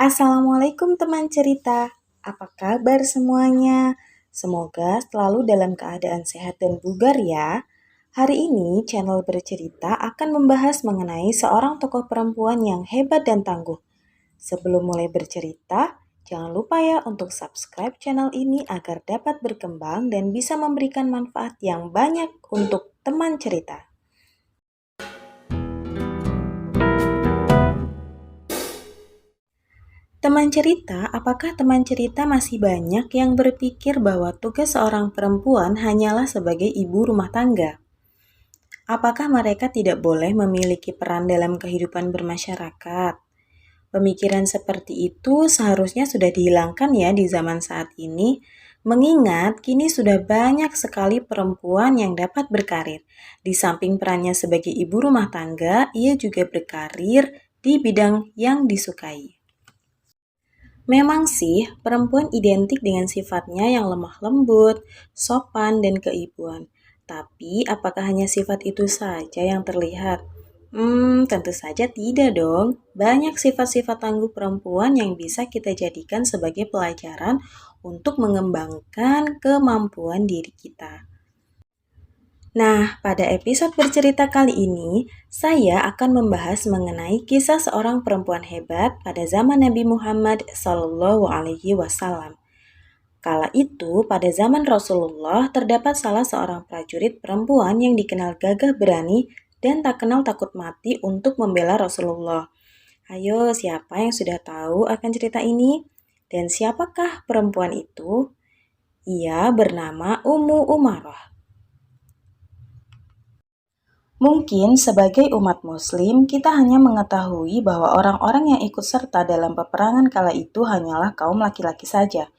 Assalamualaikum teman cerita, apa kabar semuanya? Semoga selalu dalam keadaan sehat dan bugar ya. Hari ini channel bercerita akan membahas mengenai seorang tokoh perempuan yang hebat dan tangguh. Sebelum mulai bercerita, jangan lupa ya untuk subscribe channel ini agar dapat berkembang dan bisa memberikan manfaat yang banyak untuk teman cerita. Teman cerita, apakah teman cerita masih banyak yang berpikir bahwa tugas seorang perempuan hanyalah sebagai ibu rumah tangga? Apakah mereka tidak boleh memiliki peran dalam kehidupan bermasyarakat? Pemikiran seperti itu seharusnya sudah dihilangkan ya di zaman saat ini, mengingat kini sudah banyak sekali perempuan yang dapat berkarir. Di samping perannya sebagai ibu rumah tangga, ia juga berkarir di bidang yang disukai. Memang sih, perempuan identik dengan sifatnya yang lemah lembut, sopan, dan keibuan. Tapi, apakah hanya sifat itu saja yang terlihat? Tentu saja tidak dong. Banyak sifat-sifat tangguh perempuan yang bisa kita jadikan sebagai pelajaran untuk mengembangkan kemampuan diri kita. Nah, pada episode bercerita kali ini, saya akan membahas mengenai kisah seorang perempuan hebat pada zaman Nabi Muhammad SAW. Kala itu, pada zaman Rasulullah, terdapat salah seorang prajurit perempuan yang dikenal gagah berani dan tak kenal takut mati untuk membela Rasulullah. Ayo, siapa yang sudah tahu akan cerita ini? Dan siapakah perempuan itu? Ia bernama Ummu Umarah. Mungkin sebagai umat muslim, kita hanya mengetahui bahwa orang-orang yang ikut serta dalam peperangan kala itu hanyalah kaum laki-laki saja.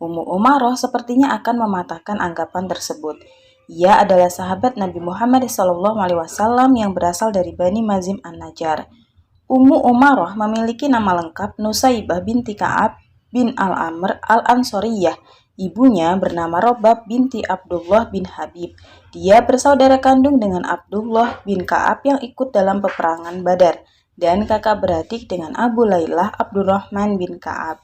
Ummu Umaroh sepertinya akan mematahkan anggapan tersebut. Ia adalah sahabat Nabi Muhammad SAW yang berasal dari Bani Mazim An-Najjar. Ummu Umaroh memiliki nama lengkap Nusaibah binti Ka'ab bin Al-Amr Al-Ansoriyah. Ibunya bernama Robab binti Abdullah bin Habib. Dia bersaudara kandung dengan Abdullah bin Ka'ab yang ikut dalam peperangan Badar dan kakak beradik dengan Abu Lailah Abdurrahman bin Ka'ab.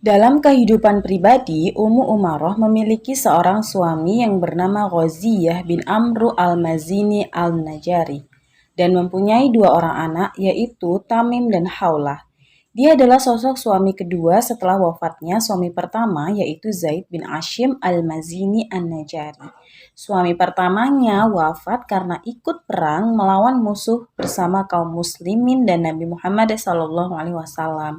Dalam kehidupan pribadi, Ummu Umaroh memiliki seorang suami yang bernama Ghaziyah bin Amru al-Mazini al-Najari dan mempunyai dua orang anak yaitu Tamim dan Haulah. Dia adalah sosok suami kedua setelah wafatnya suami pertama yaitu Zaid bin Ashim al-Mazini an-Najari. Suami pertamanya wafat karena ikut perang melawan musuh bersama kaum muslimin dan Nabi Muhammad SAW.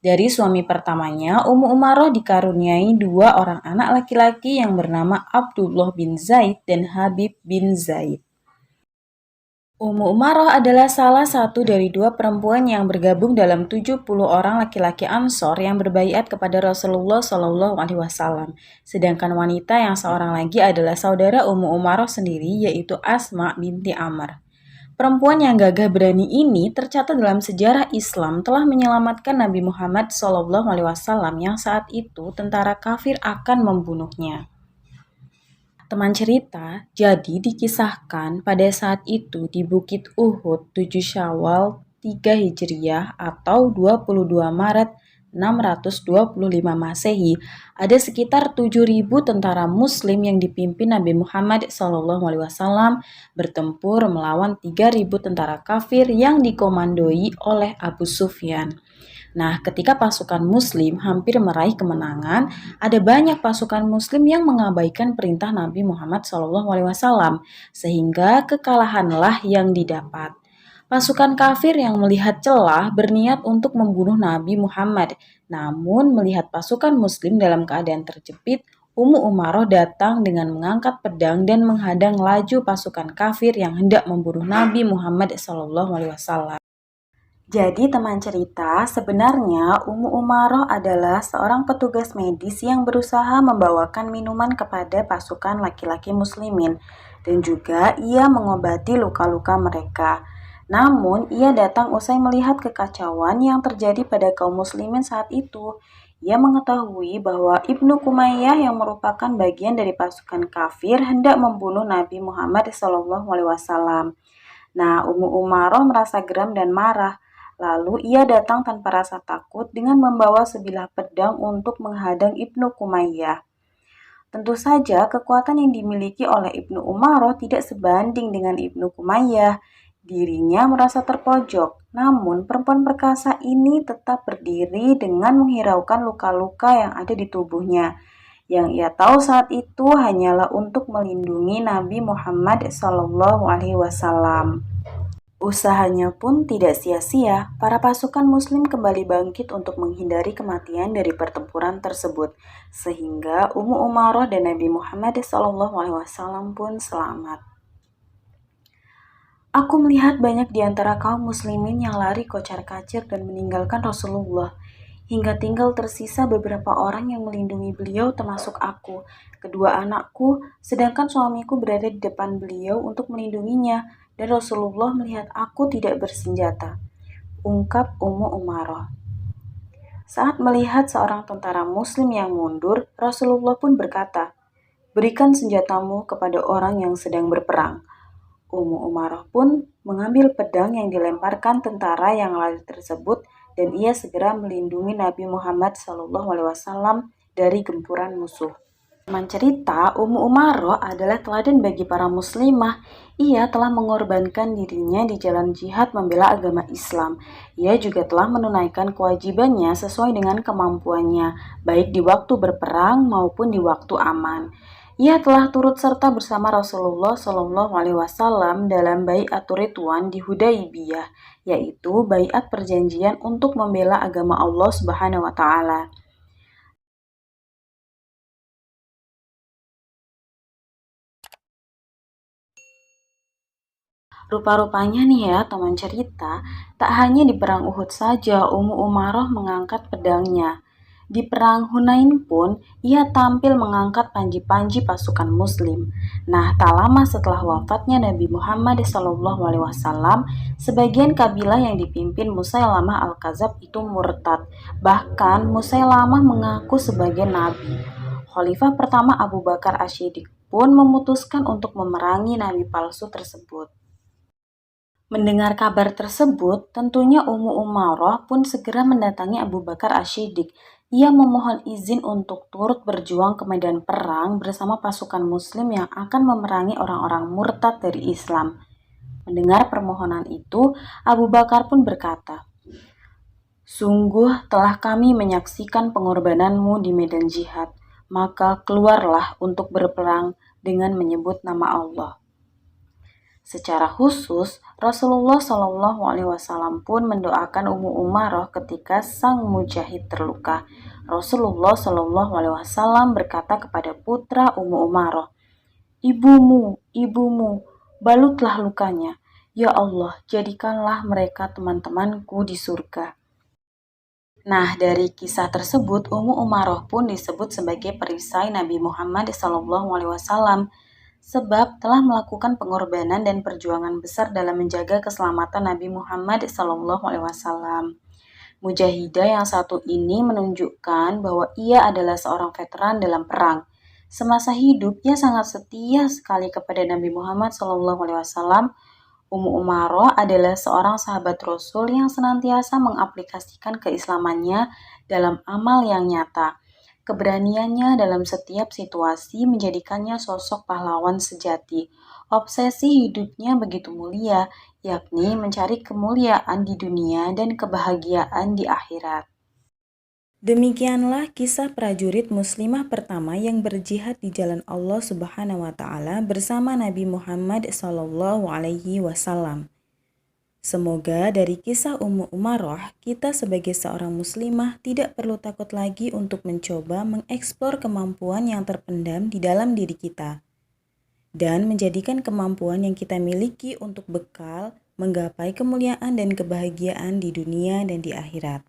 Dari suami pertamanya, Ummu Umaroh dikaruniai dua orang anak laki-laki yang bernama Abdullah bin Zaid dan Habib bin Zaid. Ummu Umaroh adalah salah satu dari dua perempuan yang bergabung dalam 70 orang laki-laki Ansor yang berbaiat kepada Rasulullah SAW. Sedangkan wanita yang seorang lagi adalah saudara Ummu Umaroh sendiri yaitu Asma binti Amr. Perempuan yang gagah berani ini tercatat dalam sejarah Islam telah menyelamatkan Nabi Muhammad SAW yang saat itu tentara kafir akan membunuhnya. Teman cerita, jadi dikisahkan pada saat itu di Bukit Uhud 7 Syawal 3 Hijriah atau 22 Maret 625 Masehi, ada sekitar 7.000 tentara muslim yang dipimpin Nabi Muhammad SAW bertempur melawan 3.000 tentara kafir yang dikomandoi oleh Abu Sufyan. Nah, ketika pasukan muslim hampir meraih kemenangan, ada banyak pasukan muslim yang mengabaikan perintah Nabi Muhammad SAW, sehingga kekalahanlah yang didapat. Pasukan kafir yang melihat celah berniat untuk membunuh Nabi Muhammad, namun melihat pasukan muslim dalam keadaan terjepit, Ummu Umaroh datang dengan mengangkat pedang dan menghadang laju pasukan kafir yang hendak membunuh Nabi Muhammad SAW. Jadi teman cerita, sebenarnya Ummu Umaroh adalah seorang petugas medis yang berusaha membawakan minuman kepada pasukan laki-laki muslimin dan juga ia mengobati luka-luka mereka. Namun, ia datang usai melihat kekacauan yang terjadi pada kaum muslimin saat itu. Ia mengetahui bahwa Ibnu Kumayyah yang merupakan bagian dari pasukan kafir hendak membunuh Nabi Muhammad SAW. Nah, Ummu Umaroh merasa geram dan marah. Lalu ia datang tanpa rasa takut dengan membawa sebilah pedang untuk menghadang Ibnu Kumayyah. Tentu saja kekuatan yang dimiliki oleh Ibnu Umaroh tidak sebanding dengan Ibnu Kumayyah. Dirinya merasa terpojok, namun perempuan perkasa ini tetap berdiri dengan menghiraukan luka-luka yang ada di tubuhnya. Yang ia tahu saat itu hanyalah untuk melindungi Nabi Muhammad SAW. Usahanya pun tidak sia-sia. Para pasukan Muslim kembali bangkit untuk menghindari kematian dari pertempuran tersebut, sehingga Ummu Umaroh dan Nabi Muhammad SAW pun selamat. Aku melihat banyak di antara kaum muslimin yang lari kocar-kacir dan meninggalkan Rasulullah. Hingga tinggal tersisa beberapa orang yang melindungi beliau termasuk aku, kedua anakku, sedangkan suamiku berada di depan beliau untuk melindunginya, dan Rasulullah melihat aku tidak bersenjata, ungkap Ummu Umaroh. Saat melihat seorang tentara muslim yang mundur, Rasulullah pun berkata, "Berikan senjatamu kepada orang yang sedang berperang." Ummu Umaroh pun mengambil pedang yang dilemparkan tentara yang lari tersebut dan ia segera melindungi Nabi Muhammad SAW dari gempuran musuh. Teman cerita, Ummu Umaroh adalah teladan bagi para muslimah. Ia telah mengorbankan dirinya di jalan jihad membela agama Islam. Ia juga telah menunaikan kewajibannya sesuai dengan kemampuannya, baik di waktu berperang maupun di waktu aman. Ia telah turut serta bersama Rasulullah SAW dalam bai'at Ridwan di Hudaibiyah, yaitu bai'at perjanjian untuk membela agama Allah Subhanahu wa taala. Rupa-rupanya nih ya teman cerita, tak hanya di perang Uhud saja Ummu Umaroh mengangkat pedangnya. Di perang Hunain pun ia tampil mengangkat panji-panji pasukan muslim. Nah, tak lama setelah wafatnya Nabi Muhammad SAW, sebagian kabilah yang dipimpin Musailamah Al-Kadzab itu murtad. Bahkan Musailamah mengaku sebagai nabi. Khalifah pertama Abu Bakar Asy-Siddiq pun memutuskan untuk memerangi nabi palsu tersebut. Mendengar kabar tersebut, tentunya Ummu Umaroh pun segera mendatangi Abu Bakar Asy-Siddiq. Ia memohon izin untuk turut berjuang ke medan perang bersama pasukan muslim yang akan memerangi orang-orang murtad dari Islam. Mendengar permohonan itu, Abu Bakar pun berkata, "Sungguh telah kami menyaksikan pengorbananmu di medan jihad, maka keluarlah untuk berperang dengan menyebut nama Allah." Secara khusus, Rasulullah SAW pun mendoakan Ummu Umaroh ketika sang mujahid terluka. Rasulullah SAW berkata kepada putra Ummu Umaroh, "Ibumu, ibumu, balutlah lukanya. Ya Allah, jadikanlah mereka teman-temanku di surga." Nah, dari kisah tersebut, Ummu Umaroh pun disebut sebagai perisai Nabi Muhammad SAW sebab telah melakukan pengorbanan dan perjuangan besar dalam menjaga keselamatan Nabi Muhammad SAW. Mujahidah yang satu ini menunjukkan bahwa ia adalah seorang veteran dalam perang. Semasa hidup, ia sangat setia sekali kepada Nabi Muhammad SAW. Ummu Umaroh adalah seorang sahabat Rasul yang senantiasa mengaplikasikan keislamannya dalam amal yang nyata. Keberaniannya dalam setiap situasi menjadikannya sosok pahlawan sejati. Obsesi hidupnya begitu mulia, yakni mencari kemuliaan di dunia dan kebahagiaan di akhirat. Demikianlah kisah prajurit muslimah pertama yang berjihad di jalan Allah Subhanahu wa taala bersama Nabi Muhammad SAW. Semoga dari kisah Ummu Umaroh, kita sebagai seorang muslimah tidak perlu takut lagi untuk mencoba mengeksplor kemampuan yang terpendam di dalam diri kita dan menjadikan kemampuan yang kita miliki untuk bekal menggapai kemuliaan dan kebahagiaan di dunia dan di akhirat.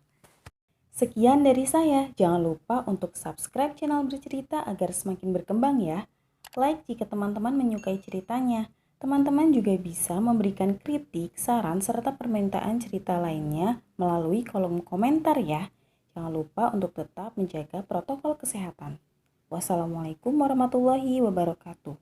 Sekian dari saya, jangan lupa untuk subscribe channel Bercerita agar semakin berkembang ya. Like jika teman-teman menyukai ceritanya. Teman-teman juga bisa memberikan kritik, saran, serta permintaan cerita lainnya melalui kolom komentar ya. Jangan lupa untuk tetap menjaga protokol kesehatan. Wassalamualaikum warahmatullahi wabarakatuh.